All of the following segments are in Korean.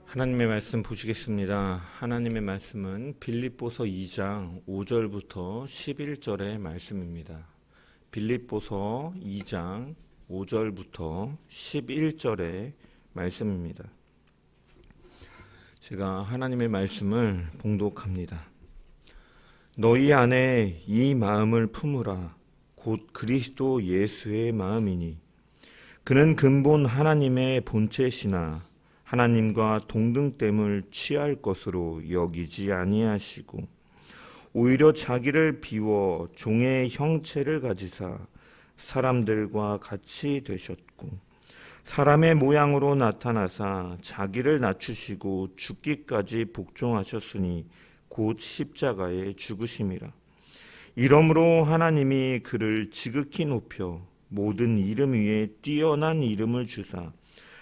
하나님의 말씀 보시겠습니다. 하나님의 말씀은 빌립보서 2장 5절부터 11절의 말씀입니다. 빌립보서 2장 5절부터 11절의 말씀입니다. 제가 하나님의 말씀을 봉독합니다. 너희 안에 이 마음을 품으라. 곧 그리스도 예수의 마음이니 그는 근본 하나님의 본체시나 하나님과 동등됨을 취할 것으로 여기지 아니하시고 오히려 자기를 비워 종의 형체를 가지사 사람들과 같이 되셨고 사람의 모양으로 나타나사 자기를 낮추시고 죽기까지 복종하셨으니 곧 십자가에 죽으심이라. 이러므로 하나님이 그를 지극히 높여 모든 이름 위에 뛰어난 이름을 주사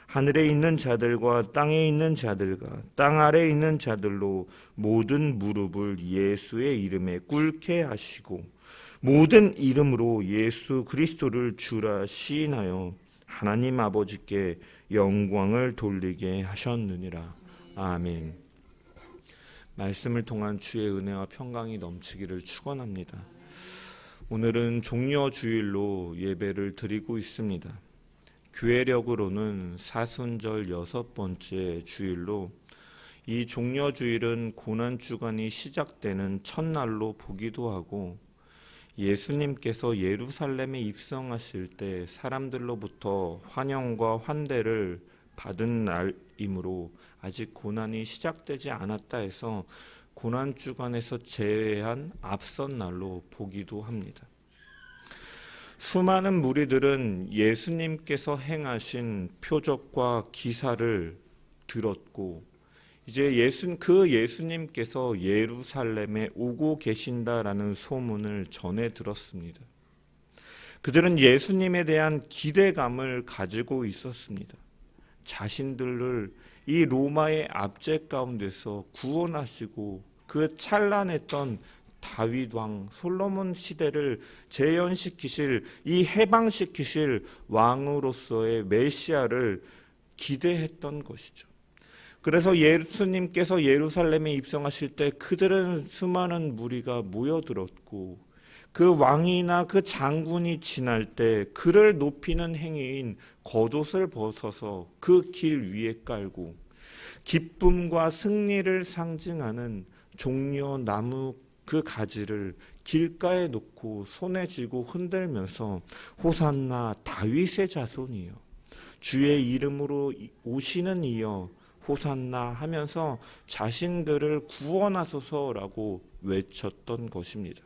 하늘에 있는 자들과 땅에 있는 자들과 땅 아래에 있는 자들로 모든 무릎을 예수의 이름에 꿇게 하시고 모든 이름으로 예수 그리스도를 주라 시인하여 하나님 아버지께 영광을 돌리게 하셨느니라. 아멘. 말씀을 통한 주의 은혜와 평강이 넘치기를 축원합니다. 오늘은 종려주일로 예배를 드리고 있습니다. 교회력으로는 사순절 6번째 주일로 이 종려주일은 고난주간이 시작되는 첫날로 보기도 하고 예수님께서 예루살렘에 입성하실 때 사람들로부터 환영과 환대를 받은 날이므로 아직 고난이 시작되지 않았다 해서 고난주간에서 제외한 앞선 날로 보기도 합니다. 수많은 무리들은 예수님께서 행하신 표적과 기사를 들었고 이제 예수님께서 예루살렘에 오고 계신다라는 소문을 전해 들었습니다. 그들은 예수님에 대한 기대감을 가지고 있었습니다. 자신들을 이 로마의 압제 가운데서 구원하시고 그 찬란했던 다윗 왕 솔로몬 시대를 재현시키실 이 해방시키실 왕으로서의 메시아를 기대했던 것이죠. 그래서 예수님께서 예루살렘에 입성하실 때 그들은 수많은 무리가 모여들었고 그 왕이나 그 장군이 지날 때 그를 높이는 행위인 겉옷을 벗어서 그 길 위에 깔고 기쁨과 승리를 상징하는 종려나무 그 가지를 길가에 놓고 손에 쥐고 흔들면서 호산나 다윗의 자손이여 주의 이름으로 오시는 이여 호산나 하면서 자신들을 구원하소서라고 외쳤던 것입니다.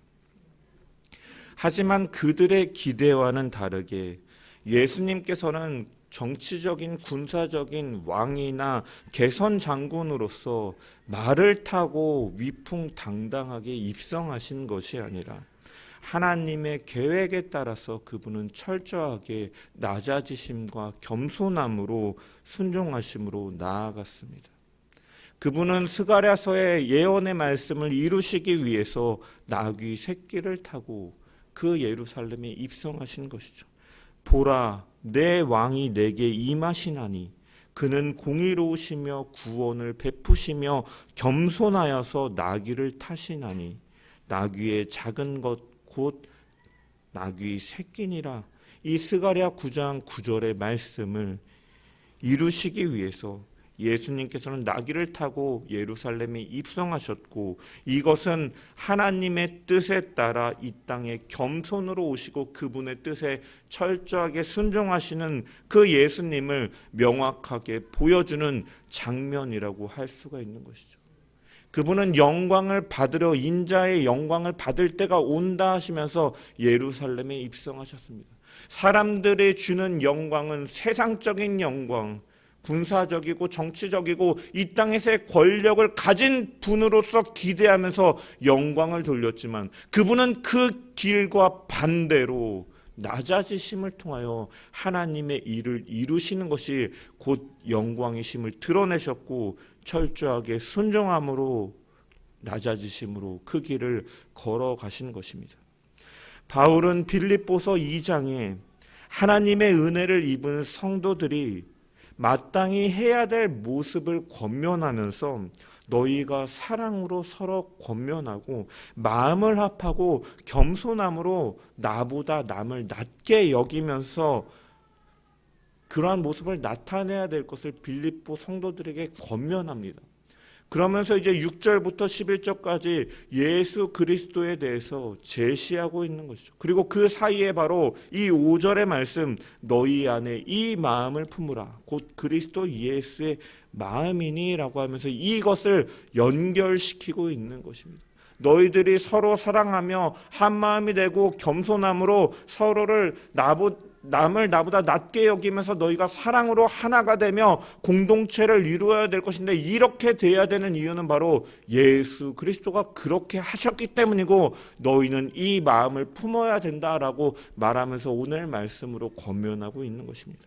하지만 그들의 기대와는 다르게 예수님께서는 정치적인 군사적인 왕이나 개선 장군으로서 말을 타고 위풍당당하게 입성하신 것이 아니라 하나님의 계획에 따라서 그분은 철저하게 낮아지심과 겸손함으로 순종하심으로 나아갔습니다. 그분은 스가랴서의 예언의 말씀을 이루시기 위해서 나귀 새끼를 타고 그 예루살렘에 입성하신 것이죠. 보라, 내 왕이 내게 임하시나니 그는 공의로우시며 구원을 베푸시며 겸손하여서 나귀를 타시나니 나귀의 작은 것 곧 나귀 새끼니라. 이 스가랴 9장 9절의 말씀을 이루시기 위해서 예수님께서는 나귀를 타고 예루살렘에 입성하셨고 이것은 하나님의 뜻에 따라 이 땅에 겸손으로 오시고 그분의 뜻에 철저하게 순종하시는 그 예수님을 명확하게 보여주는 장면이라고 할 수가 있는 것이죠. 그분은 영광을 받으려 인자의 영광을 받을 때가 온다 하시면서 예루살렘에 입성하셨습니다. 사람들이 주는 영광은 세상적인 영광, 군사적이고 정치적이고 이 땅에서의 권력을 가진 분으로서 기대하면서 영광을 돌렸지만 그분은 그 길과 반대로 낮아지심을 통하여 하나님의 일을 이루시는 것이 곧 영광이심을 드러내셨고 철저하게 순종함으로 낮아지심으로 그 길을 걸어가신 것입니다. 바울은 빌립보서 2장에 하나님의 은혜를 입은 성도들이 마땅히 해야 될 모습을 권면하면서 너희가 사랑으로 서로 권면하고 마음을 합하고 겸손함으로 나보다 남을 낮게 여기면서 그러한 모습을 나타내야 될 것을 빌립보 성도들에게 권면합니다. 그러면서 이제 6절부터 11절까지 예수 그리스도에 대해서 제시하고 있는 것이죠. 그리고 그 사이에 바로 이 5절의 말씀, 너희 안에 이 마음을 품으라, 곧 그리스도 예수의 마음이니 라고 하면서 이것을 연결시키고 있는 것입니다. 너희들이 서로 사랑하며 한 마음이 되고 겸손함으로 서로를 남을 나보다 낮게 여기면서 너희가 사랑으로 하나가 되며 공동체를 이루어야 될 것인데, 이렇게 돼야 되는 이유는 바로 예수 그리스도가 그렇게 하셨기 때문이고 너희는 이 마음을 품어야 된다라고 말하면서 오늘 말씀으로 권면하고 있는 것입니다.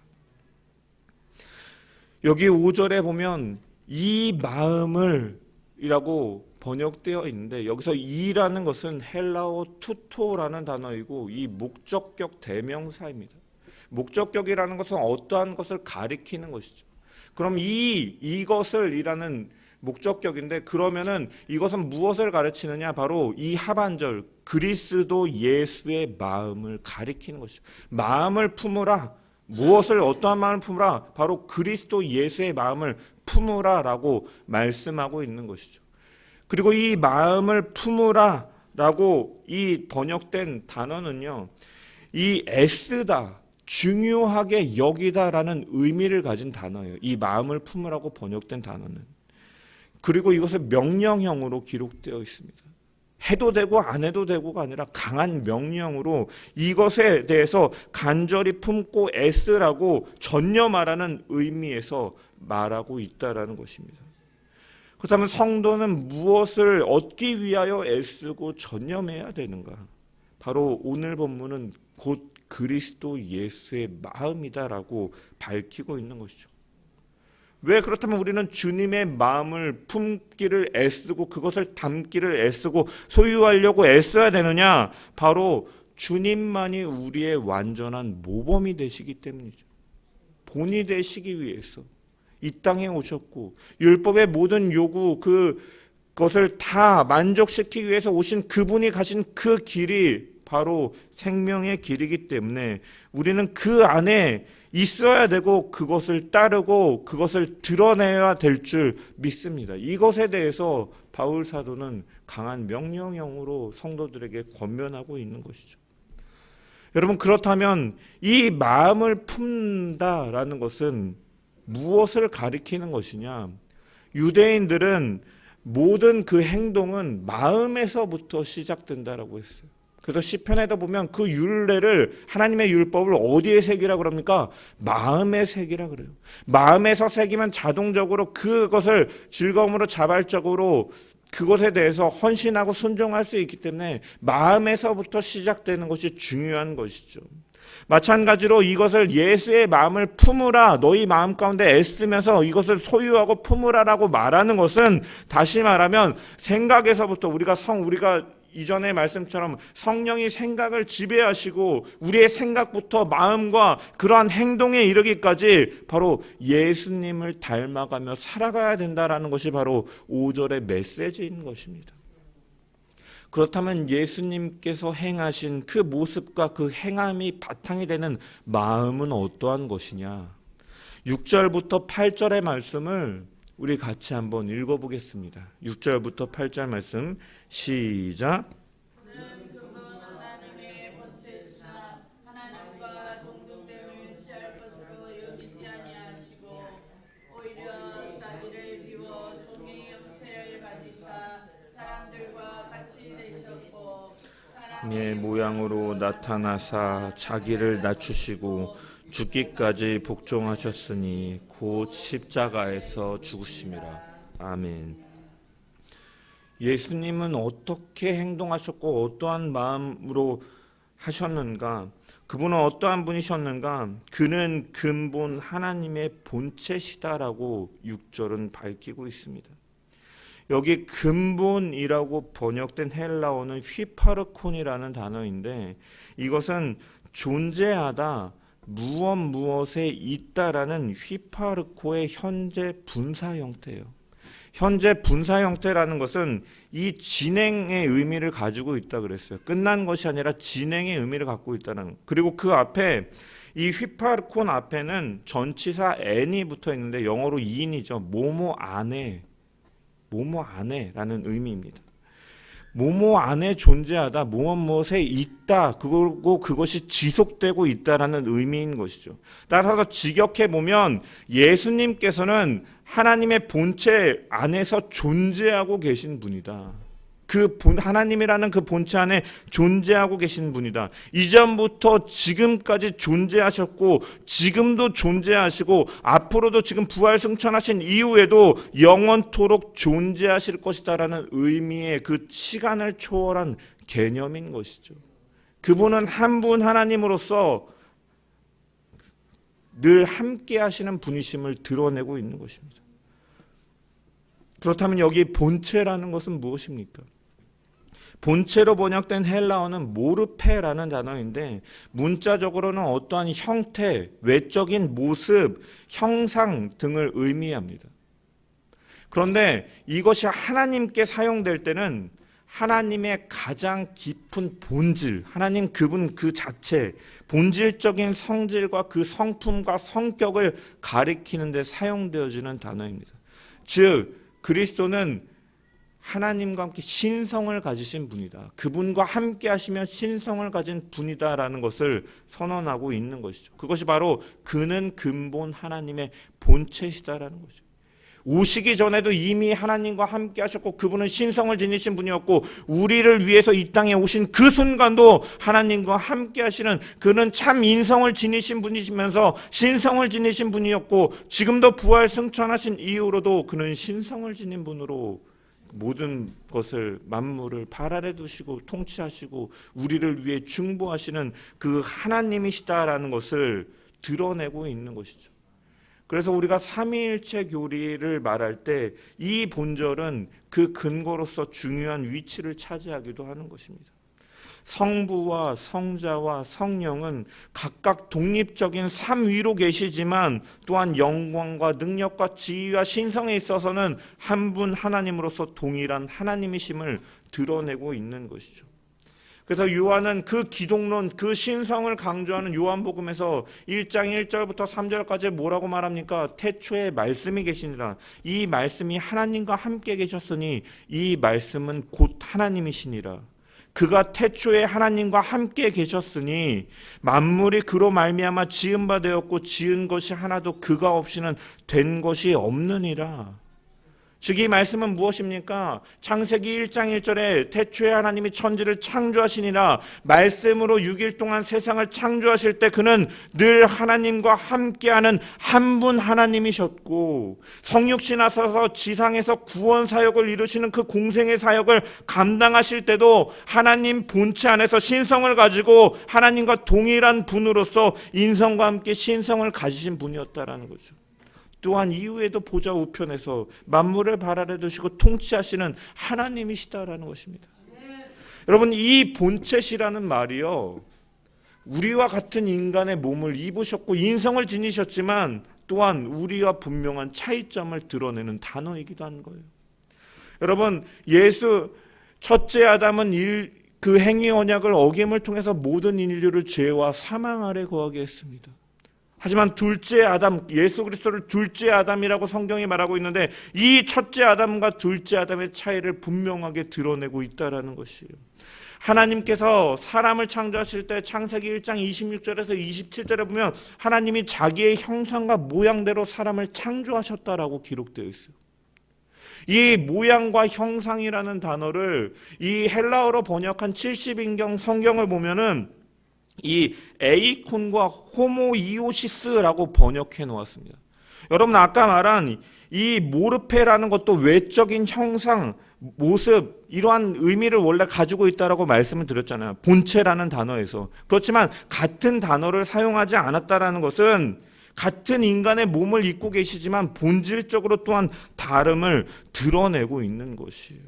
여기 5절에 보면 이 마음을 이라고 번역되어 있는데, 여기서 이라는 것은 헬라어 투토라는 단어이고 이 목적격 대명사입니다. 목적격이라는 것은 어떠한 것을 가리키는 것이죠. 그럼 이것을 이라는 목적격인데, 그러면은 이것은 무엇을 가르치느냐? 바로 이 하반절 그리스도 예수의 마음을 가리키는 것이죠. 마음을 품으라. 무엇을, 어떠한 마음을 품으라? 바로 그리스도 예수의 마음을 품으라라고 말씀하고 있는 것이죠. 그리고 이 마음을 품으라라고 이 번역된 단어는요, 이 애쓰다, 중요하게 여기다라는 의미를 가진 단어예요. 이 마음을 품으라고 번역된 단어는. 그리고 이것을 명령형으로 기록되어 있습니다. 해도 되고 안 해도 되고가 아니라 강한 명령으로 이것에 대해서 간절히 품고 애쓰라고 전념하라는 의미에서 말하고 있다라는 것입니다. 그렇다면 성도는 무엇을 얻기 위하여 애쓰고 전념해야 되는가? 바로 오늘 본문은 곧 그리스도 예수의 마음이다라고 밝히고 있는 것이죠. 왜 그렇다면 우리는 주님의 마음을 품기를 애쓰고 그것을 담기를 애쓰고 소유하려고 애써야 되느냐? 바로 주님만이 우리의 완전한 모범이 되시기 때문이죠. 본이 되시기 위해서 이 땅에 오셨고 율법의 모든 요구 그것을 다 만족시키기 위해서 오신 그분이 가신 그 길이 바로 생명의 길이기 때문에 우리는 그 안에 있어야 되고 그것을 따르고 그것을 드러내야 될 줄 믿습니다. 이것에 대해서 바울 사도는 강한 명령형으로 성도들에게 권면하고 있는 것이죠. 여러분, 그렇다면 이 마음을 품다라는 것은 무엇을 가리키는 것이냐? 유대인들은 모든 그 행동은 마음에서부터 시작된다라고 했어요. 그래서 시편에도 보면 그 율례를, 하나님의 율법을 어디에 새기라 그럽니까? 마음에 새기라 그래요. 마음에서 새기면 자동적으로 그것을 즐거움으로 자발적으로 그것에 대해서 헌신하고 순종할 수 있기 때문에 마음에서부터 시작되는 것이 중요한 것이죠. 마찬가지로 이것을 예수의 마음을 품으라, 너희 마음 가운데 애쓰면서 이것을 소유하고 품으라라고 말하는 것은, 다시 말하면 생각에서부터 우리가 이전의 말씀처럼 성령이 생각을 지배하시고 우리의 생각부터 마음과 그러한 행동에 이르기까지 바로 예수님을 닮아가며 살아가야 된다라는 것이 바로 5절의 메시지인 것입니다. 그렇다면 예수님께서 행하신 그 모습과 그 행함이 바탕이 되는 마음은 어떠한 것이냐? 6절부터 8절의 말씀을 우리 같이 한번 읽어보겠습니다. 6절부터 8절 말씀 시작. 그는 근본 하나님의 본체시나 하나님과 동등됨을 취할 것으로 여기지 아니하시고 오히려 자기를 비워 종의 형체를 가지사 사람들과 같이 되셨고 사람의 모양으로 나타나사 자기를 낮추시고 죽기까지 복종하셨으니 곧 십자가에서 죽으심이라. 아멘. 예수님은 어떻게 행동하셨고 어떠한 마음으로 하셨는가? 그분은 어떠한 분이셨는가? 그는 근본 하나님의 본체시다라고 6절은 밝히고 있습니다. 여기 근본이라고 번역된 헬라어는 휘파르콘이라는 단어인데, 이것은 존재하다, 무엇에 있다라는 휘파르코의 현재 분사 형태예요. 현재 분사 형태라는 것은 이 진행의 의미를 가지고 있다 그랬어요. 끝난 것이 아니라 진행의 의미를 갖고 있다는 거. 그리고 그 앞에 이 휘파르콘 앞에는 전치사 n이 붙어 있는데 영어로 in이죠. 뭐뭐 안에라는 의미입니다. 뭐뭐 안에 존재하다, 무엇에 있다, 그리고 그것이 지속되고 있다라는 의미인 것이죠. 따라서 직역해 보면 예수님께서는 하나님의 본체 안에서 존재하고 계신 분이다. 하나님이라는 그 본체 안에 존재하고 계신 분이다. 이전부터 지금까지 존재하셨고 지금도 존재하시고 앞으로도 지금 부활 승천하신 이후에도 영원토록 존재하실 것이다라는 의미의 그 시간을 초월한 개념인 것이죠. 그분은 한 분 하나님으로서 늘 함께 하시는 분이심을 드러내고 있는 것입니다. 그렇다면 여기 본체라는 것은 무엇입니까? 본체로 번역된 헬라어는 모르페라는 단어인데 문자적으로는 어떠한 형태, 외적인 모습, 형상 등을 의미합니다. 그런데 이것이 하나님께 사용될 때는 하나님의 가장 깊은 본질, 하나님 그분 그 자체, 본질적인 성질과 그 성품과 성격을 가리키는 데 사용되어지는 단어입니다. 즉 그리스도는 하나님과 함께 신성을 가지신 분이다. 그분과 함께 하시면 신성을 가진 분이다라는 것을 선언하고 있는 것이죠. 그것이 바로 그는 근본 하나님의 본체시다라는 것이죠. 오시기 전에도 이미 하나님과 함께 하셨고 그분은 신성을 지니신 분이었고 우리를 위해서 이 땅에 오신 그 순간도 하나님과 함께 하시는 그는 참 인성을 지니신 분이시면서 신성을 지니신 분이었고 지금도 부활 승천하신 이후로도 그는 신성을 지닌 분으로 모든 것을 만물을 발 아래 두시고 통치하시고 우리를 위해 중보하시는 그 하나님이시다라는 것을 드러내고 있는 것이죠. 그래서 우리가 삼위일체 교리를 말할 때 이 본절은 그 근거로서 중요한 위치를 차지하기도 하는 것입니다. 성부와 성자와 성령은 각각 독립적인 삼위로 계시지만 또한 영광과 능력과 지위와 신성에 있어서는 한 분 하나님으로서 동일한 하나님이심을 드러내고 있는 것이죠. 그래서 요한은 그 기독론, 그 신성을 강조하는 요한복음에서 1장 1절부터 3절까지 뭐라고 말합니까? 태초에 말씀이 계시니라. 이 말씀이 하나님과 함께 계셨으니 이 말씀은 곧 하나님이시니라. 그가 태초에 하나님과 함께 계셨으니 만물이 그로 말미암아 지은 바 되었고 지은 것이 하나도 그가 없이는 된 것이 없느니라. 즉 이 말씀은 무엇입니까? 창세기 1장 1절에 태초에 하나님이 천지를 창조하시니라. 말씀으로 6일 동안 세상을 창조하실 때 그는 늘 하나님과 함께하는 한 분 하나님이셨고 성육신 하셔서 지상에서 구원 사역을 이루시는 그 공생의 사역을 감당하실 때도 하나님 본체 안에서 신성을 가지고 하나님과 동일한 분으로서 인성과 함께 신성을 가지신 분이었다라는 거죠. 또한 이후에도 보좌 우편에서 만물을 발 아래 두시고 통치하시는 하나님이시다라는 것입니다. 여러분 이 본체시라는 말이요 우리와 같은 인간의 몸을 입으셨고 인성을 지니셨지만 또한 우리와 분명한 차이점을 드러내는 단어이기도 한 거예요. 여러분 첫째 아담은 그 행위 언약을 어김을 통해서 모든 인류를 죄와 사망 아래 거하게 했습니다. 하지만 둘째 아담, 예수 그리스도를 둘째 아담이라고 성경이 말하고 있는데 이 첫째 아담과 둘째 아담의 차이를 분명하게 드러내고 있다는 것이에요. 하나님께서 사람을 창조하실 때 창세기 1장 26절에서 27절에 보면 하나님이 자기의 형상과 모양대로 사람을 창조하셨다라고 기록되어 있어요. 이 모양과 형상이라는 단어를 이 헬라어로 번역한 70인경 성경을 보면은 이 에이콘과 호모이오시스라고 번역해 놓았습니다. 여러분 아까 말한 이 모르페라는 것도 외적인 형상, 모습 이러한 의미를 원래 가지고 있다라고 말씀을 드렸잖아요. 본체라는 단어에서. 그렇지만 같은 단어를 사용하지 않았다라는 것은 같은 인간의 몸을 입고 계시지만 본질적으로 또한 다름을 드러내고 있는 것이에요.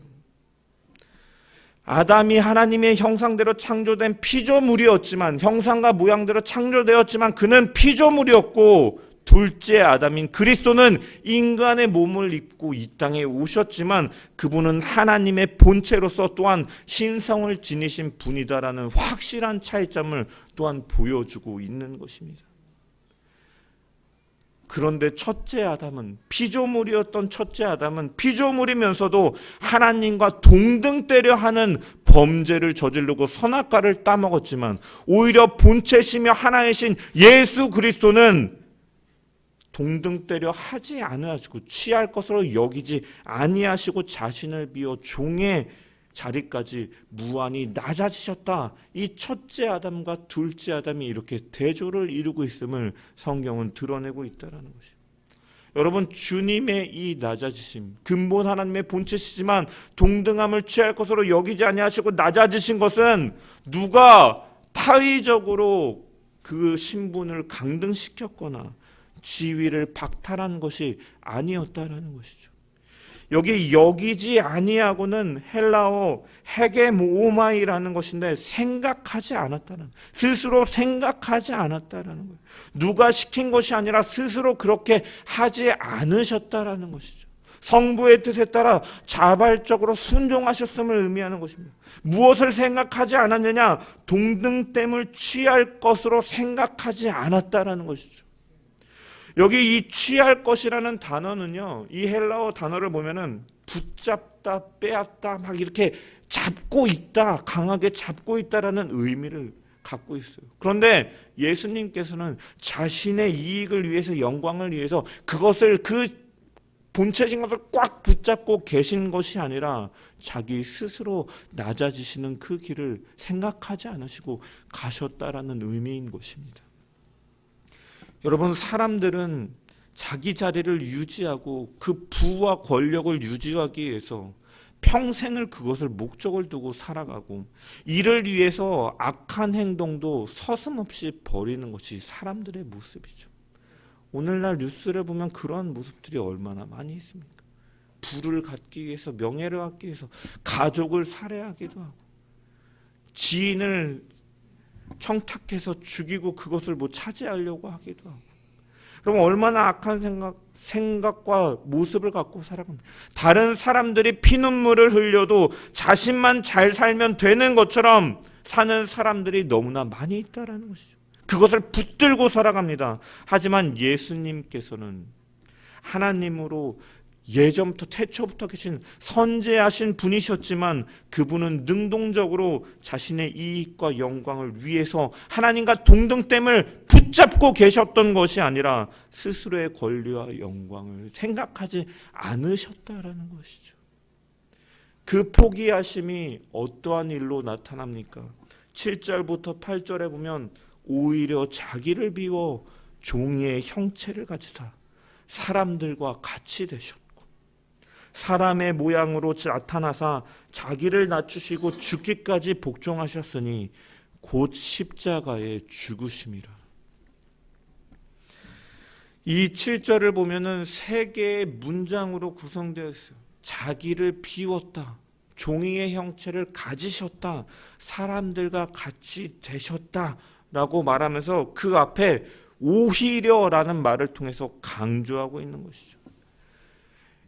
아담이 하나님의 형상대로 창조된 피조물이었지만, 형상과 모양대로 창조되었지만 그는 피조물이었고, 둘째 아담인 그리스도는 인간의 몸을 입고 이 땅에 오셨지만 그분은 하나님의 본체로서 또한 신성을 지니신 분이다라는 확실한 차이점을 또한 보여주고 있는 것입니다. 그런데 첫째 아담은, 피조물이었던 첫째 아담은 피조물이면서도 하나님과 동등되려 하는 범죄를 저지르고 선악과를 따먹었지만, 오히려 본체시며 하나이신 예수 그리스도는 동등되려 하지 않으시고 취할 것으로 여기지 아니하시고 자신을 비워 종의 자리까지 무한히 낮아지셨다. 이 첫째 아담과 둘째 아담이 이렇게 대조를 이루고 있음을 성경은 드러내고 있다는 것입니다. 여러분, 주님의 이 낮아지심, 근본 하나님의 본체시지만 동등함을 취할 것으로 여기지 아니하시고 낮아지신 것은 누가 타의적으로 그 신분을 강등시켰거나 지위를 박탈한 것이 아니었다라는 것이죠. 여기 여기지 아니하고는 헬라어 헤게모오마이라는 것인데, 생각하지 않았다는, 스스로 생각하지 않았다라는 거예요. 누가 시킨 것이 아니라 스스로 그렇게 하지 않으셨다라는 것이죠. 성부의 뜻에 따라 자발적으로 순종하셨음을 의미하는 것입니다. 무엇을 생각하지 않았느냐? 동등됨을 취할 것으로 생각하지 않았다라는 것이죠. 여기 이 취할 것이라는 단어는요, 이 헬라어 단어를 보면은 붙잡다, 빼앗다, 막 이렇게 잡고 있다, 강하게 잡고 있다라는 의미를 갖고 있어요. 그런데 예수님께서는 자신의 이익을 위해서, 영광을 위해서 그것을, 그 본체신 것을 꽉 붙잡고 계신 것이 아니라 자기 스스로 낮아지시는 그 길을 생각하지 않으시고 가셨다라는 의미인 것입니다. 여러분, 사람들은 자기 자리를 유지하고 그 부와 권력을 유지하기 위해서 평생을 그것을 목적을 두고 살아가고, 이를 위해서 악한 행동도 서슴없이 벌이는 것이 사람들의 모습이죠. 오늘날 뉴스를 보면 그런 모습들이 얼마나 많이 있습니까? 부를 갖기 위해서, 명예를 갖기 위해서 가족을 살해하기도 하고, 지인을 청탁해서 죽이고 그것을 차지하려고 하기도 하고. 그럼 얼마나 악한 생각과 모습을 갖고 살아갑니다. 다른 사람들이 피눈물을 흘려도 자신만 잘 살면 되는 것처럼 사는 사람들이 너무나 많이 있다라는 것이죠. 그것을 붙들고 살아갑니다. 하지만 예수님께서는 하나님으로 예전부터, 태초부터 계신 선재하신 분이셨지만, 그분은 능동적으로 자신의 이익과 영광을 위해서 하나님과 동등됨을 붙잡고 계셨던 것이 아니라 스스로의 권리와 영광을 생각하지 않으셨다라는 것이죠. 그 포기하심이 어떠한 일로 나타납니까? 7절부터 8절에 보면 오히려 자기를 비워 종의 형체를 가지사 사람들과 같이 되셨고, 사람의 모양으로 나타나사 자기를 낮추시고 죽기까지 복종하셨으니 곧 십자가에 죽으심이라. 이 7절을 보면은 세 개의 문장으로 구성되어 있어요. 자기를 비웠다, 종이의 형체를 가지셨다, 사람들과 같이 되셨다 라고 말하면서 그 앞에 오히려라는 말을 통해서 강조하고 있는 것이죠.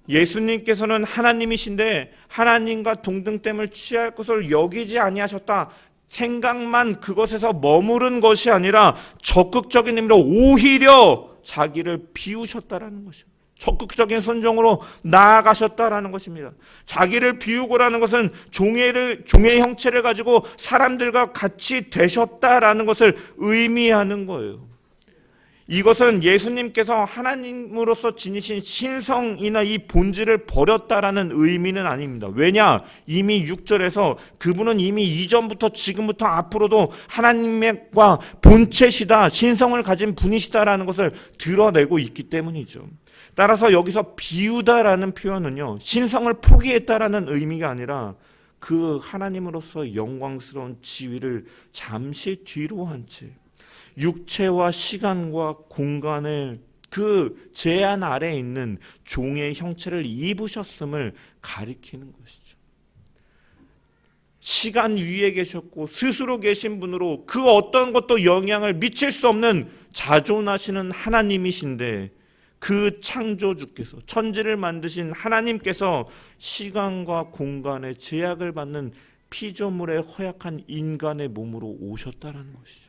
예수님께서는 하나님이신데 하나님과 동등됨을 취할 것을 여기지 아니하셨다. 생각만 그것에서 머무른 것이 아니라 적극적인 의미로 오히려 자기를 비우셨다라는 것이죠. 적극적인 순종으로 나아가셨다라는 것입니다. 자기를 비우고라는 것은 종의 형체를 가지고 사람들과 같이 되셨다라는 것을 의미하는 거예요. 이것은 예수님께서 하나님으로서 지니신 신성이나 이 본질을 버렸다라는 의미는 아닙니다. 왜냐? 이미 6절에서 그분은 이미 이전부터 지금부터 앞으로도 하나님과 본체시다, 신성을 가진 분이시다라는 것을 드러내고 있기 때문이죠. 따라서 여기서 비우다라는 표현은요, 신성을 포기했다라는 의미가 아니라 그 하나님으로서 영광스러운 지위를 잠시 뒤로 한 채 육체와 시간과 공간을 그 제한 아래에 있는 종의 형체를 입으셨음을 가리키는 것이죠. 시간 위에 계셨고 스스로 계신 분으로 그 어떤 것도 영향을 미칠 수 없는 자존하시는 하나님이신데, 그 창조주께서, 천지를 만드신 하나님께서 시간과 공간의 제약을 받는 피조물에 허약한 인간의 몸으로 오셨다라는 것이죠.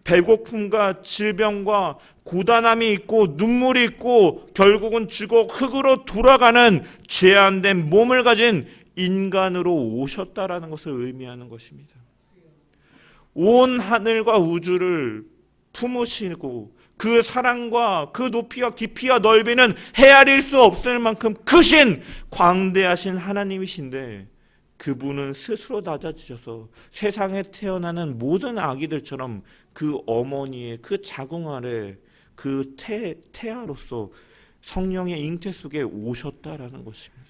배고픔과 질병과 고단함이 있고 눈물이 있고 결국은 죽어 흙으로 돌아가는 죄안된 몸을 가진 인간으로 오셨다라는 것을 의미하는 것입니다. 온 하늘과 우주를 품으시고 그 사랑과 그 높이와 깊이와 넓이는 헤아릴 수 없을 만큼 크신 광대하신 하나님이신데, 그분은 스스로 낮아지셔서 세상에 태어나는 모든 아기들처럼 그 어머니의 그 자궁 아래 그 태아로서 성령의 잉태 속에 오셨다라는 것입니다.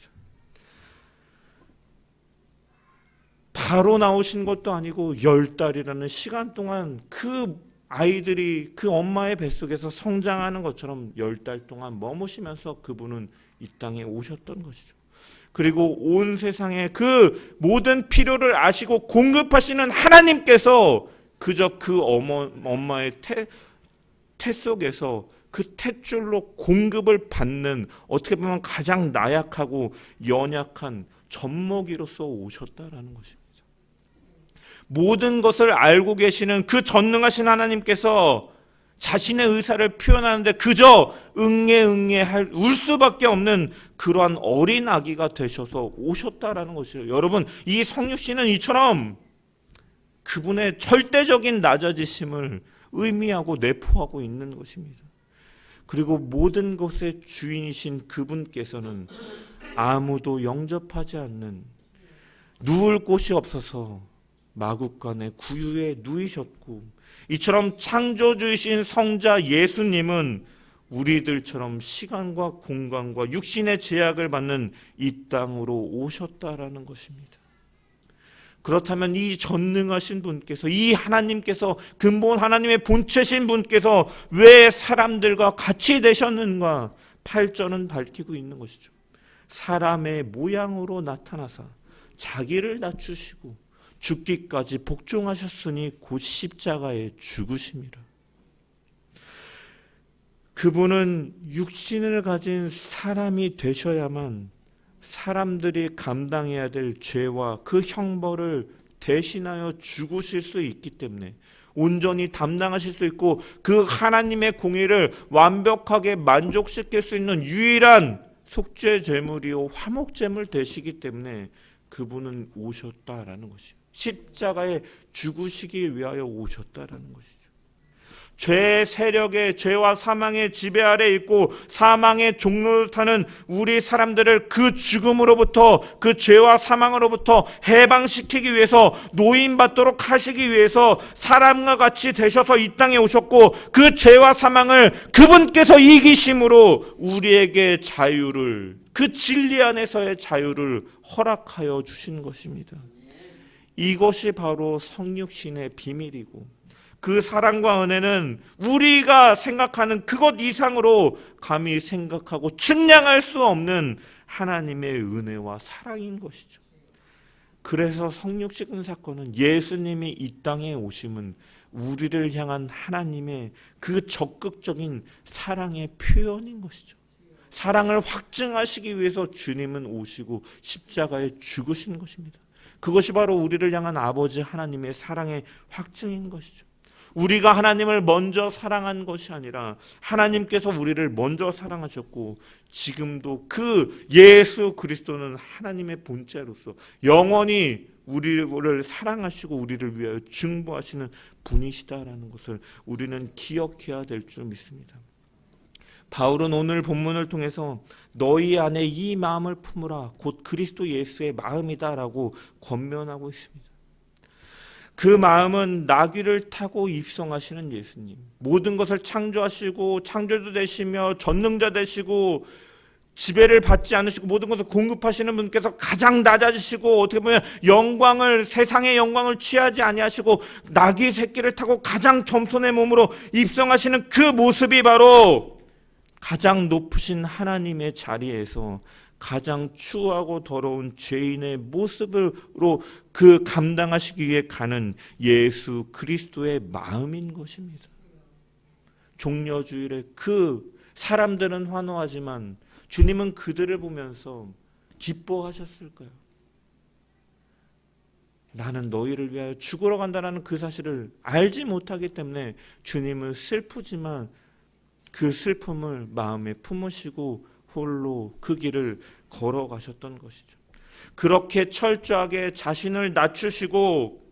바로 나오신 것도 아니고 10달이라는 시간 동안 그 아이들이 그 엄마의 뱃속에서 성장하는 것처럼 10달 동안 머무시면서 그분은 이 땅에 오셨던 것이죠. 그리고 온 세상의 그 모든 필요를 아시고 공급하시는 하나님께서 그저 그 엄마의 태 속에서 그 탯줄로 공급을 받는, 어떻게 보면 가장 나약하고 연약한 젖먹이로서 오셨다라는 것입니다. 모든 것을 알고 계시는 그 전능하신 하나님께서 자신의 의사를 표현하는데 그저 울 수밖에 없는 그러한 어린 아기가 되셔서 오셨다라는 것이죠. 여러분, 이 성육신은 이처럼 그분의 절대적인 낮아지심을 의미하고 내포하고 있는 것입니다. 그리고 모든 것의 주인이신 그분께서는 아무도 영접하지 않는, 누울 곳이 없어서 마구간의 구유에 누이셨고, 이처럼 창조주이신 성자 예수님은 우리들처럼 시간과 공간과 육신의 제약을 받는 이 땅으로 오셨다라는 것입니다. 그렇다면 이 전능하신 분께서, 이 하나님께서, 근본 하나님의 본체신 분께서 왜 사람들과 같이 되셨는가? 8절은 밝히고 있는 것이죠. 사람의 모양으로 나타나사 자기를 낮추시고 죽기까지 복종하셨으니 곧 십자가에 죽으심이라. 그분은 육신을 가진 사람이 되셔야만 사람들이 감당해야 될 죄와 그 형벌을 대신하여 죽으실 수 있기 때문에, 온전히 담당하실 수 있고 그 하나님의 공의를 완벽하게 만족시킬 수 있는 유일한 속죄 제물이요 화목 제물 되시기 때문에 그분은 오셨다라는 것이에요. 십자가에 죽으시기 위하여 오셨다라는 것이죠. 죄의 세력의, 죄와 사망의 지배 아래 있고 사망의 종로를 타는 우리 사람들을 그 죽음으로부터, 그 죄와 사망으로부터 해방시키기 위해서, 노인받도록 하시기 위해서 사람과 같이 되셔서 이 땅에 오셨고, 그 죄와 사망을 그분께서 이기심으로 우리에게 자유를, 그 진리 안에서의 자유를 허락하여 주신 것입니다. 이것이 바로 성육신의 비밀이고, 그 사랑과 은혜는 우리가 생각하는 그것 이상으로 감히 생각하고 측량할 수 없는 하나님의 은혜와 사랑인 것이죠. 그래서 성육신 사건은, 예수님이 이 땅에 오심은 우리를 향한 하나님의 그 적극적인 사랑의 표현인 것이죠. 사랑을 확증하시기 위해서 주님은 오시고 십자가에 죽으신 것입니다. 그것이 바로 우리를 향한 아버지 하나님의 사랑의 확증인 것이죠. 우리가 하나님을 먼저 사랑한 것이 아니라 하나님께서 우리를 먼저 사랑하셨고, 지금도 그 예수 그리스도는 하나님의 본체로서 영원히 우리를 사랑하시고 우리를 위하여 중보하시는 분이시다라는 것을 우리는 기억해야 될 줄 믿습니다. 바울은 오늘 본문을 통해서 너희 안에 이 마음을 품으라, 곧 그리스도 예수의 마음이다라고 권면하고 있습니다. 그 마음은 나귀를 타고 입성하시는 예수님, 모든 것을 창조하시고 창조주 되시며 전능자 되시고 지배를 받지 않으시고 모든 것을 공급하시는 분께서 가장 낮아지시고, 어떻게 보면 영광을, 세상의 영광을 취하지 아니하시고 나귀 새끼를 타고 가장 겸손의 몸으로 입성하시는 그 모습이 바로 가장 높으신 하나님의 자리에서 가장 추하고 더러운 죄인의 모습으로 그 감당하시기 위해 가는 예수 그리스도의 마음인 것입니다. 종려주일에 그 사람들은 환호하지만 주님은 그들을 보면서 기뻐하셨을까요? 나는 너희를 위하여 죽으러 간다는 그 사실을 알지 못하기 때문에 주님은 슬프지만 그 슬픔을 마음에 품으시고 홀로 그 길을 걸어가셨던 것이죠. 그렇게 철저하게 자신을 낮추시고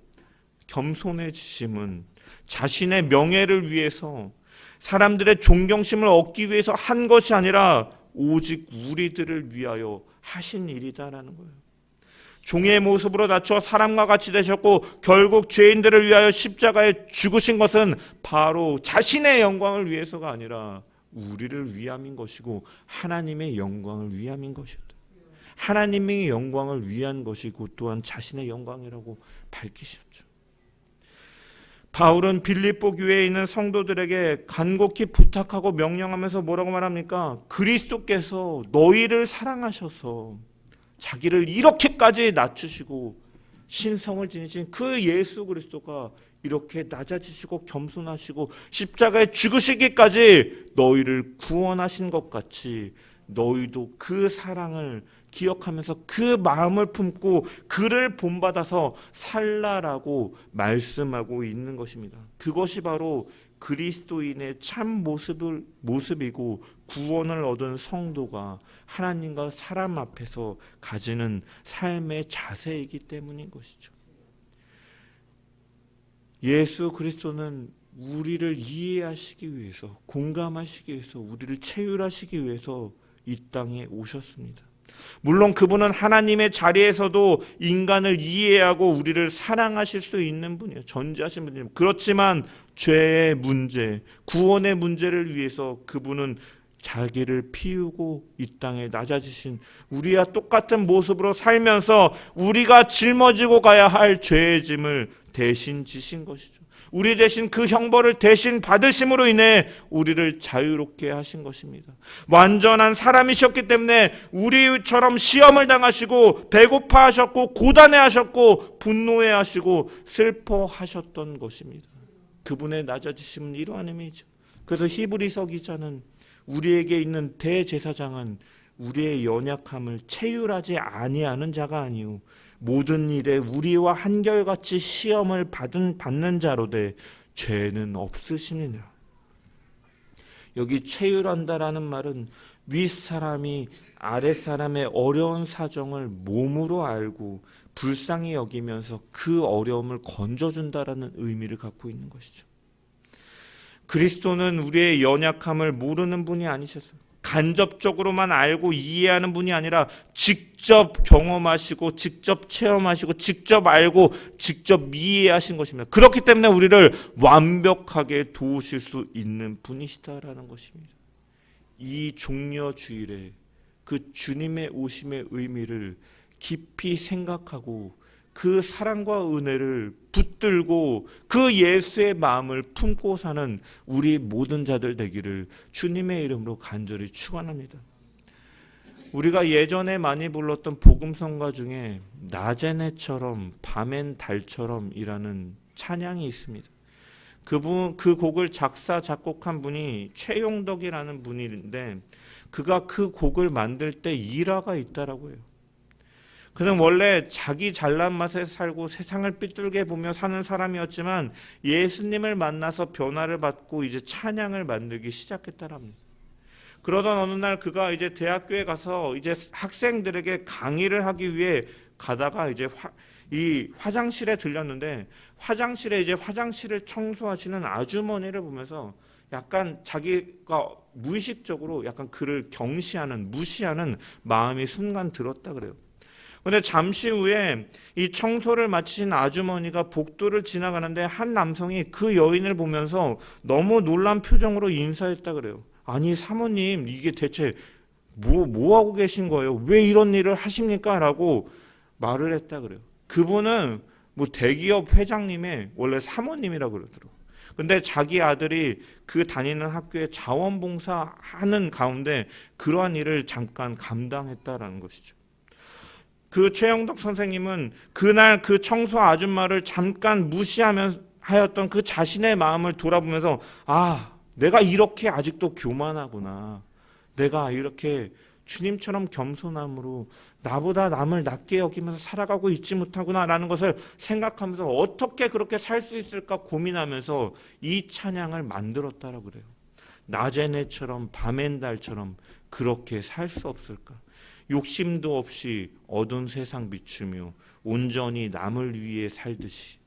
겸손해지심은 자신의 명예를 위해서 사람들의 존경심을 얻기 위해서 한 것이 아니라 오직 우리들을 위하여 하신 일이다라는 거예요. 종의 모습으로 낮춰 사람과 같이 되셨고 결국 죄인들을 위하여 십자가에 죽으신 것은 바로 자신의 영광을 위해서가 아니라 우리를 위함인 것이고 하나님의 영광을 위함인 것이다. 하나님의 영광을 위한 것이고 또한 자신의 영광이라고 밝히셨죠. 바울은 빌립보 교회에 있는 성도들에게 간곡히 부탁하고 명령하면서 뭐라고 말합니까? 그리스도께서 너희를 사랑하셔서 자기를 이렇게까지 낮추시고 신성을 지니신 그 예수 그리스도가 이렇게 낮아지시고 겸손하시고 십자가에 죽으시기까지 너희를 구원하신 것 같이 너희도 그 사랑을 기억하면서 그 마음을 품고 그를 본받아서 살라라고 말씀하고 있는 것입니다. 그것이 바로 그리스도인의 참 모습이고 구원을 얻은 성도가 하나님과 사람 앞에서 가지는 삶의 자세이기 때문인 것이죠. 예수 그리스도는 우리를 이해하시기 위해서, 공감하시기 위해서, 우리를 체휼하시기 위해서 이 땅에 오셨습니다. 물론 그분은 하나님의 자리에서도 인간을 이해하고 우리를 사랑하실 수 있는 분이에요. 전지하신 분이에요. 그렇지만 죄의 문제, 구원의 문제를 위해서 그분은 자기를 피우고 이 땅에 낮아지신 우리와 똑같은 모습으로 살면서 우리가 짊어지고 가야 할 죄의 짐을 대신 지신 것이죠. 우리 대신 그 형벌을 대신 받으심으로 인해 우리를 자유롭게 하신 것입니다. 완전한 사람이셨기 때문에 우리처럼 시험을 당하시고 배고파하셨고 고단해하셨고 분노해하시고 슬퍼하셨던 것입니다. 그분의 낮아지심은 이러한 의미죠. 그래서 히브리서 기자는 우리에게 있는 대제사장은 우리의 연약함을 체휼하지 아니하는 자가 아니오 모든 일에 우리와 한결같이 시험을 받는 자로 돼 죄는 없으시느냐. 여기 체휼한다라는 말은 윗사람이 아랫사람의 어려운 사정을 몸으로 알고 불쌍히 여기면서 그 어려움을 건져준다라는 의미를 갖고 있는 것이죠. 그리스도는 우리의 연약함을 모르는 분이 아니셨어요. 간접적으로만 알고 이해하는 분이 아니라 직접 경험하시고 직접 체험하시고 직접 알고 직접 이해하신 것입니다. 그렇기 때문에 우리를 완벽하게 도우실 수 있는 분이시다라는 것입니다. 이 종려주일에 그 주님의 오심의 의미를 깊이 생각하고 그 사랑과 은혜를 붙들고 그 예수의 마음을 품고 사는 우리 모든 자들 되기를 주님의 이름으로 간절히 축원합니다. 우리가 예전에 많이 불렀던 복음성가 중에 낮엔 해처럼 밤엔 달처럼이라는 찬양이 있습니다. 그 곡을 작사 작곡한 분이 최용덕이라는 분인데 그가 그 곡을 만들 때 일화가 있다라고 해요. 그는 원래 자기 잘난 맛에 살고 세상을 삐뚤게 보며 사는 사람이었지만 예수님을 만나서 변화를 받고 이제 찬양을 만들기 시작했다랍니다. 그러던 어느 날 그가 이제 대학교에 가서 이제 학생들에게 강의를 하기 위해 가다가 이제 이 화장실에 들렸는데 화장실에 이제 화장실을 청소하시는 아주머니를 보면서 약간 자기가 무의식적으로 약간 그를 경시하는 무시하는 마음이 순간 들었다 그래요. 그런데 잠시 후에 이 청소를 마치신 아주머니가 복도를 지나가는데 한 남성이 그 여인을 보면서 너무 놀란 표정으로 인사했다 그래요. 아니 사모님 이게 대체 뭐 하고 계신 거예요? 왜 이런 일을 하십니까? 라고 말을 했다 그래요. 그분은 뭐 대기업 회장님의 원래 사모님이라고 그러더라고요. 근데 자기 아들이 그 다니는 학교에 자원봉사하는 가운데 그러한 일을 잠깐 감당했다라는 것이죠. 그 최영덕 선생님은 그날 그 청소 아줌마를 잠깐 무시하였던 그 자신의 마음을 돌아보면서 내가 이렇게 아직도 교만하구나. 내가 이렇게 주님처럼 겸손함으로 나보다 남을 낮게 여기면서 살아가고 있지 못하구나라는 것을 생각하면서 어떻게 그렇게 살 수 있을까 고민하면서 이 찬양을 만들었다라고 그래요. 낮엔 해처럼 밤엔 달처럼 그렇게 살 수 없을까? 욕심도 없이 어두운 세상 비추며 온전히 남을 위해 살듯이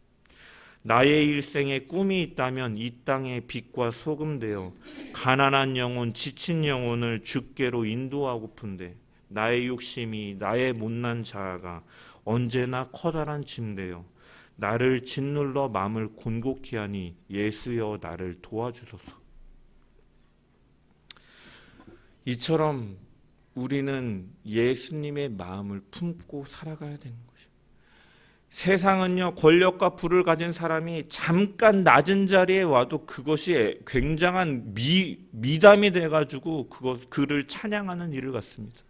나의 일생에 꿈이 있다면 이 땅의 빛과 소금 되어 가난한 영혼, 지친 영혼을 주께로 인도하고픈데 나의 욕심이 나의 못난 자아가 언제나 커다란 짐 되어 나를 짓눌러 마음을 곤곡히 하니 예수여 나를 도와주소서. 이처럼 우리는 예수님의 마음을 품고 살아가야 되는 것입니다. 세상은요, 권력과 부를 가진 사람이 잠깐 낮은 자리에 와도 그것이 굉장한 미담이 돼가지고 그를 찬양하는 일을 갖습니다.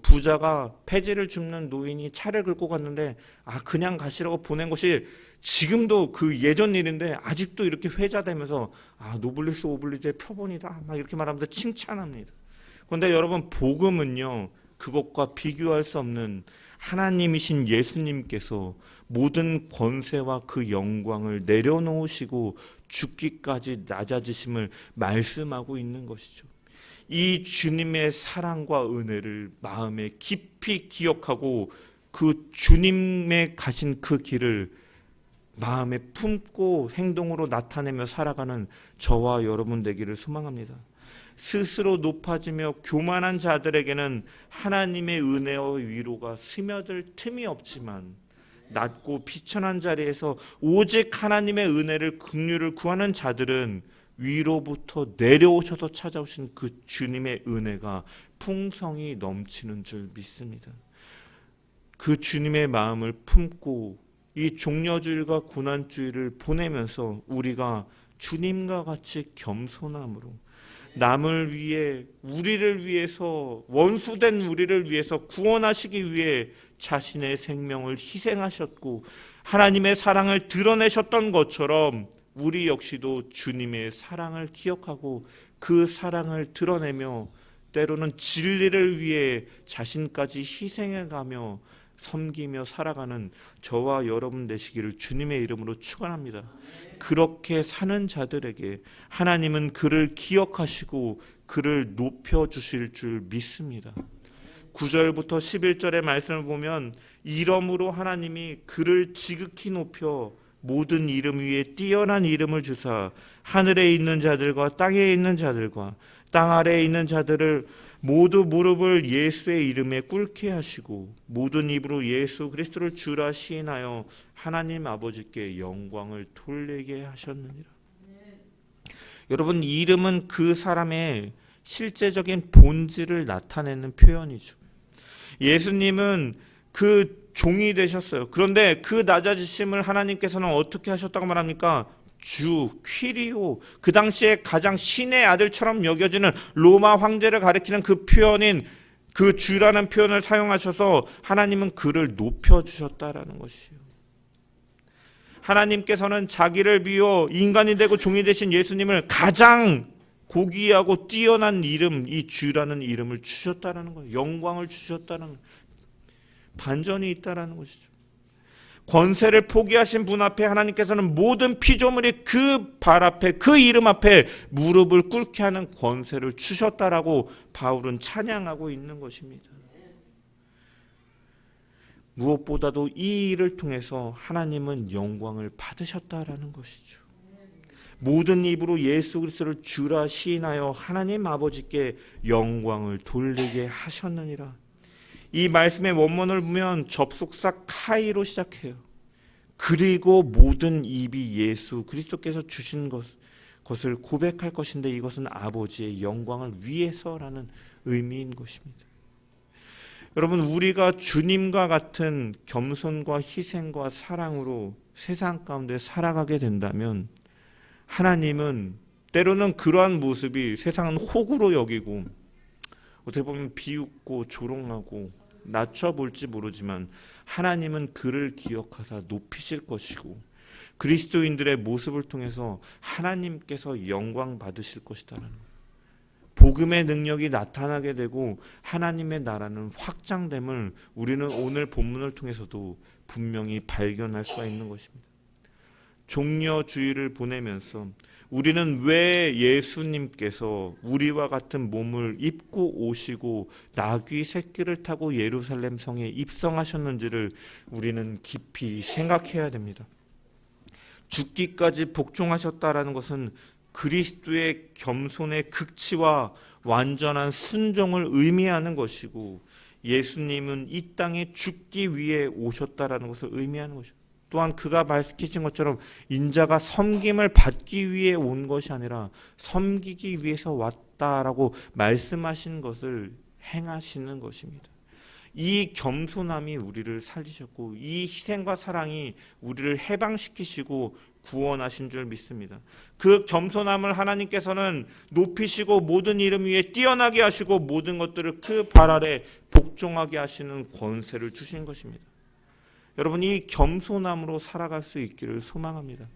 부자가 폐지를 줍는 노인이 차를 긁고 갔는데 그냥 가시라고 보낸 것이 지금도 그 예전 일인데 아직도 이렇게 회자되면서 노블리스 오블리주의 표본이다 막 이렇게 말하면서 칭찬합니다. 그런데 여러분, 복음은요, 그것과 비교할 수 없는 하나님이신 예수님께서 모든 권세와 그 영광을 내려놓으시고 죽기까지 낮아지심을 말씀하고 있는 것이죠. 이 주님의 사랑과 은혜를 마음에 깊이 기억하고 그 주님의 가신 그 길을 마음에 품고 행동으로 나타내며 살아가는 저와 여러분 되기를 소망합니다. 스스로 높아지며 교만한 자들에게는 하나님의 은혜와 위로가 스며들 틈이 없지만 낮고 비천한 자리에서 오직 하나님의 은혜를 긍휼을 구하는 자들은 위로부터 내려오셔서 찾아오신 그 주님의 은혜가 풍성히 넘치는 줄 믿습니다. 그 주님의 마음을 품고 이 종려주일과 고난주일을 보내면서 우리가 주님과 같이 겸손함으로 남을 위해, 우리를 위해서, 원수된 우리를 위해서 구원하시기 위해 자신의 생명을 희생하셨고 하나님의 사랑을 드러내셨던 것처럼 우리 역시도 주님의 사랑을 기억하고 그 사랑을 드러내며 때로는 진리를 위해 자신까지 희생해가며 섬기며 살아가는 저와 여러분 되시기를 주님의 이름으로 축원합니다. 그렇게 사는 자들에게 하나님은 그를 기억하시고 그를 높여주실 줄 믿습니다. 9절부터 11절의 말씀을 보면 이러므로 하나님이 그를 지극히 높여 모든 이름 위에 뛰어난 이름을 주사 하늘에 있는 자들과 땅에 있는 자들과 땅 아래에 있는 자들을 모두 무릎을 예수의 이름에 꿇게 하시고 모든 입으로 예수 그리스도를 주라 시인하여 하나님 아버지께 영광을 돌리게 하셨느니라. 여러분, 이름은 그 사람의 실제적인 본질을 나타내는 표현이죠. 예수님은 그 종이 되셨어요. 그런데 그 낮아지심을 하나님께서는 어떻게 하셨다고 말합니까? 주, 퀴리오, 그 당시에 가장 신의 아들처럼 여겨지는 로마 황제를 가리키는 그 표현인 그 주라는 표현을 사용하셔서 하나님은 그를 높여주셨다라는 것이에요. 하나님께서는 자기를 비워 인간이 되고 종이 되신 예수님을 가장 고귀하고 뛰어난 이름, 이 주라는 이름을 주셨다라는 거예요. 영광을 주셨다는 거예요. 반전이 있다라는 것이죠. 권세를 포기하신 분 앞에 하나님께서는 모든 피조물이 그 발 앞에, 그 이름 앞에 무릎을 꿇게 하는 권세를 주셨다라고 바울은 찬양하고 있는 것입니다. 무엇보다도 이 일을 통해서 하나님은 영광을 받으셨다라는 것이죠. 모든 입으로 예수 그리스도를 주라 시인하여 하나님 아버지께 영광을 돌리게 하셨느니라. 이 말씀의 원문을 보면 접속사 카이로 시작해요. 그리고 모든 입이 예수 그리스도께서 주신 것을 고백할 것인데 이것은 아버지의 영광을 위해서라는 의미인 것입니다. 여러분, 우리가 주님과 같은 겸손과 희생과 사랑으로 세상 가운데 살아가게 된다면 하나님은 때로는 그러한 모습이 세상은 호구로 여기고 어떻게 보면 비웃고 조롱하고 낮춰볼지 모르지만 하나님은 그를 기억하사 높이실 것이고 그리스도인들의 모습을 통해서 하나님께서 영광 받으실 것이다라는 거예요. 복음의 능력이 나타나게 되고 하나님의 나라는 확장됨을 우리는 오늘 본문을 통해서도 분명히 발견할 수가 있는 것입니다. 종려주의를 보내면서 우리는 왜 예수님께서 우리와 같은 몸을 입고 오시고 나귀 새끼를 타고 예루살렘 성에 입성하셨는지를 우리는 깊이 생각해야 됩니다. 죽기까지 복종하셨다라는 것은 그리스도의 겸손의 극치와 완전한 순종을 의미하는 것이고 예수님은 이 땅에 죽기 위해 오셨다라는 것을 의미하는 것입니다. 또한 그가 밝히신 것처럼 인자가 섬김을 받기 위해 온 것이 아니라 섬기기 위해서 왔다라고 말씀하신 것을 행하시는 것입니다. 이 겸손함이 우리를 살리셨고 이 희생과 사랑이 우리를 해방시키시고 구원하신 줄 믿습니다. 그 겸손함을 하나님께서는 높이시고 모든 이름 위에 뛰어나게 하시고 모든 것들을 그 발 아래 복종하게 하시는 권세를 주신 것입니다. 여러분, 이 겸손함으로 살아갈 수 있기를 소망합니다.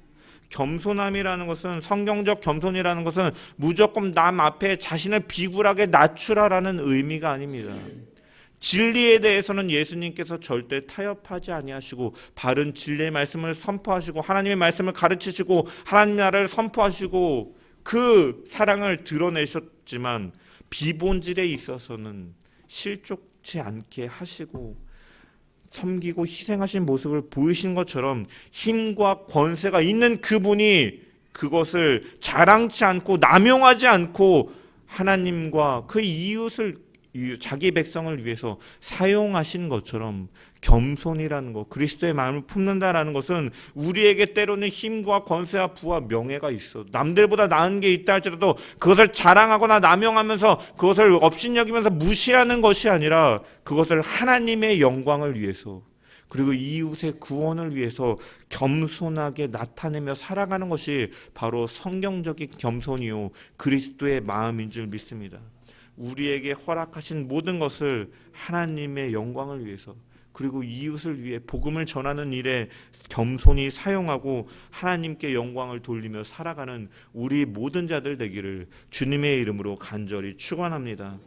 겸손함이라는 것은, 성경적 겸손이라는 것은 무조건 남 앞에 자신을 비굴하게 낮추라라는 의미가 아닙니다. 진리에 대해서는 예수님께서 절대 타협하지 아니하시고 바른 진리의 말씀을 선포하시고 하나님의 말씀을 가르치시고 하나님 나라를 선포하시고 그 사랑을 드러내셨지만 비본질에 있어서는 실족치 않게 하시고 섬기고 희생하신 모습을 보이신 것처럼 힘과 권세가 있는 그분이 그것을 자랑치 않고 남용하지 않고 하나님과 그 이웃을 자기 백성을 위해서 사용하신 것처럼 겸손이라는 것, 그리스도의 마음을 품는다라는 것은 우리에게 때로는 힘과 권세와 부와 명예가 있어 남들보다 나은 게 있다 할지라도 그것을 자랑하거나 남용하면서 그것을 업신여기면서 무시하는 것이 아니라 그것을 하나님의 영광을 위해서 그리고 이웃의 구원을 위해서 겸손하게 나타내며 살아가는 것이 바로 성경적인 겸손이요 그리스도의 마음인 줄 믿습니다. 우리에게 허락하신 모든 것을 하나님의 영광을 위해서 그리고 이웃을 위해 복음을 전하는 일에 겸손히 사용하고 하나님께 영광을 돌리며 살아가는 우리 모든 자들 되기를 주님의 이름으로 간절히 축원합니다.